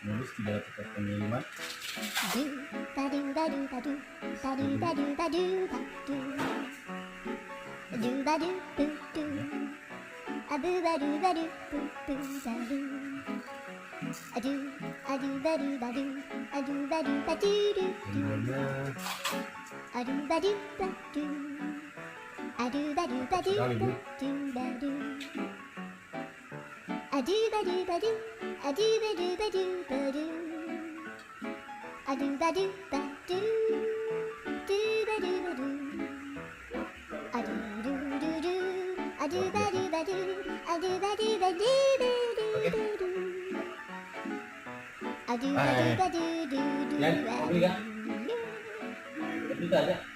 Nulis tidak tepat pengiriman. Yan, kopi ka? Kopi ka aja.